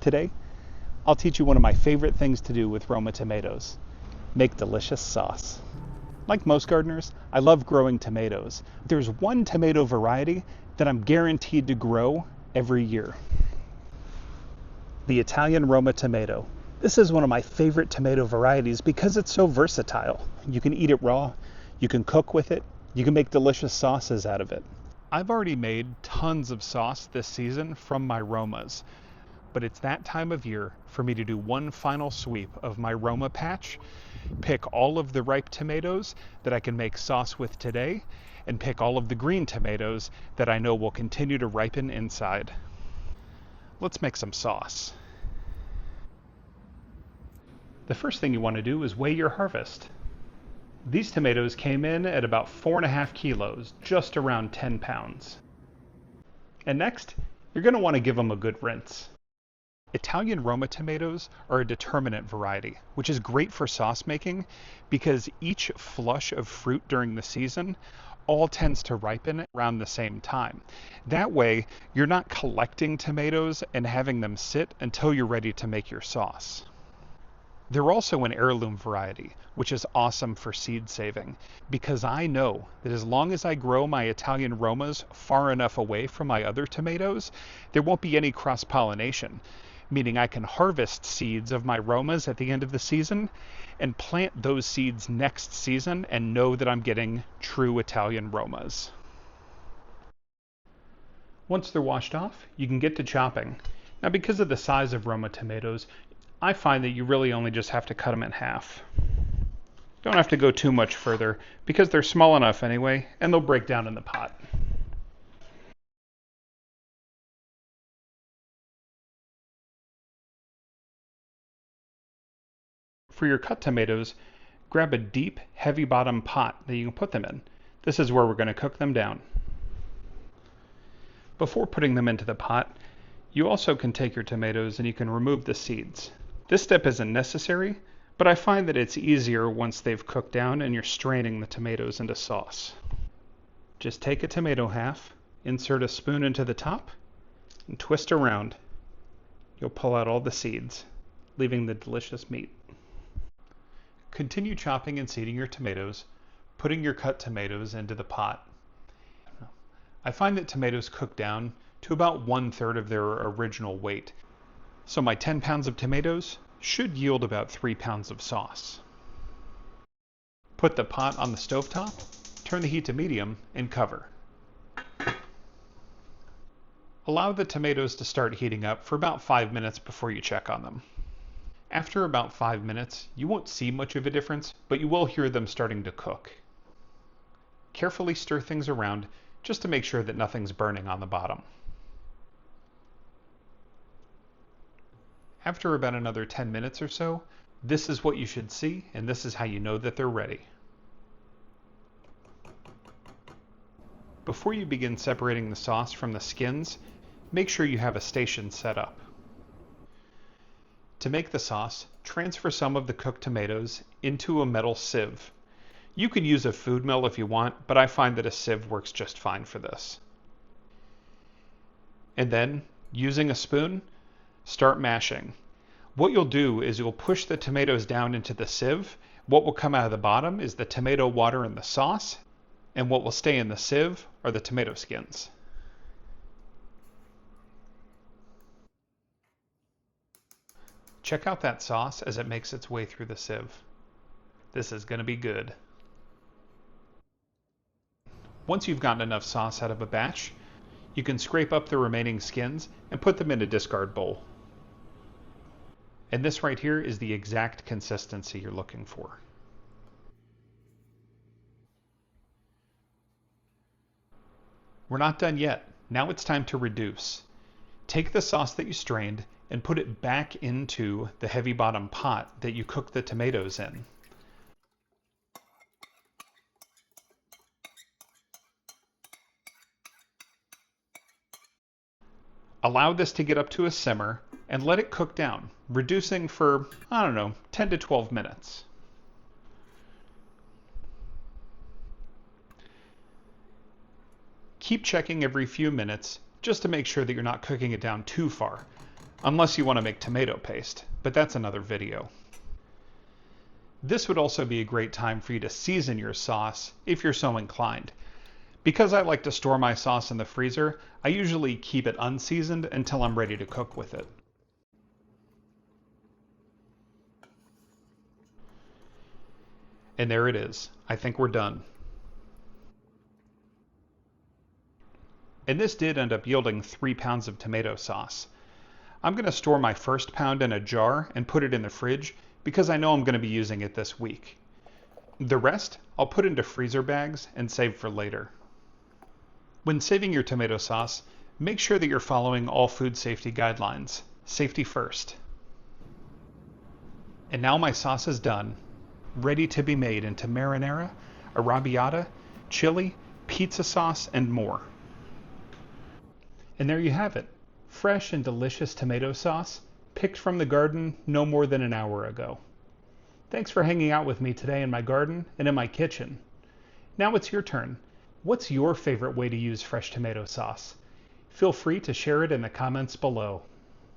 Today, I'll teach you one of my favorite things to do with Roma tomatoes. Make delicious sauce. Like most gardeners, I love growing tomatoes. There's one tomato variety that I'm guaranteed to grow every year. The Italian Roma tomato. This is one of my favorite tomato varieties because it's so versatile. You can eat it raw, you can cook with it, you can make delicious sauces out of it. I've already made tons of sauce this season from my Romas, but it's that time of year for me to do one final sweep of my Roma patch, pick all of the ripe tomatoes that I can make sauce with today, and pick all of the green tomatoes that I know will continue to ripen inside. Let's make some sauce. The first thing you want to do is weigh your harvest. These tomatoes came in at about 4.5 kilos, just around 10 pounds. And next, you're going to want to give them a good rinse. Italian Roma tomatoes are a determinate variety, which is great for sauce making because each flush of fruit during the season all tends to ripen around the same time. That way, you're not collecting tomatoes and having them sit until you're ready to make your sauce. They're also an heirloom variety, which is awesome for seed saving, because I know that as long as I grow my Italian Romas far enough away from my other tomatoes, there won't be any cross-pollination, meaning I can harvest seeds of my Romas at the end of the season and plant those seeds next season and know that I'm getting true Italian Romas. Once they're washed off, you can get to chopping. Now, because of the size of Roma tomatoes, I find that you really only just have to cut them in half. Don't have to go too much further because they're small enough anyway, and they'll break down in the pot. For your cut tomatoes, grab a deep, heavy bottom pot that you can put them in. This is where we're going to cook them down. Before putting them into the pot, you also can take your tomatoes and you can remove the seeds. This step isn't necessary, but I find that it's easier once they've cooked down and you're straining the tomatoes into sauce. Just take a tomato half, insert a spoon into the top, and twist around. You'll pull out all the seeds, leaving the delicious meat. Continue chopping and seeding your tomatoes, putting your cut tomatoes into the pot. I find that tomatoes cook down to about 1/3 of their original weight. So my 10 pounds of tomatoes should yield about 3 pounds of sauce. Put the pot on the stovetop, turn the heat to medium, and cover. Allow the tomatoes to start heating up for about 5 minutes before you check on them. After about 5 minutes, you won't see much of a difference, but you will hear them starting to cook. Carefully stir things around just to make sure that nothing's burning on the bottom. After about another 10 minutes or so, this is what you should see, and this is how you know that they're ready. Before you begin separating the sauce from the skins, make sure you have a station set up. To make the sauce, transfer some of the cooked tomatoes into a metal sieve. You can use a food mill if you want, but I find that a sieve works just fine for this. And then, using a spoon, start mashing. What you'll do is you'll push the tomatoes down into the sieve. What will come out of the bottom is the tomato water and the sauce, and what will stay in the sieve are the tomato skins. Check out that sauce as it makes its way through the sieve. This is going to be good. Once you've gotten enough sauce out of a batch, you can scrape up the remaining skins and put them in a discard bowl. And this right here is the exact consistency you're looking for. We're not done yet. Now it's time to reduce. Take the sauce that you strained and put it back into the heavy bottom pot that you cooked the tomatoes in. Allow this to get up to a simmer and let it cook down, reducing for, 10 to 12 minutes. Keep checking every few minutes just to make sure that you're not cooking it down too far. unless you want to make tomato paste, but that's another video. This would also be a great time for you to season your sauce if you're so inclined. Because I like to store my sauce in the freezer, I usually keep it unseasoned until I'm ready to cook with it. And there it is. I think we're done. And this did end up yielding 3 pounds of tomato sauce. I'm going to store my first pound in a jar and put it in the fridge because I know I'm going to be using it this week. The rest I'll put into freezer bags and save for later. When saving your tomato sauce, make sure that you're following all food safety guidelines. Safety first. And now my sauce is done, ready to be made into marinara, arrabbiata, chili, pizza sauce, and more. And there you have it, fresh and delicious tomato sauce, picked from the garden no more than an hour ago. Thanks for hanging out with me today in my garden and in my kitchen. Now it's your turn. What's your favorite way to use fresh tomato sauce? Feel free to share it in the comments below.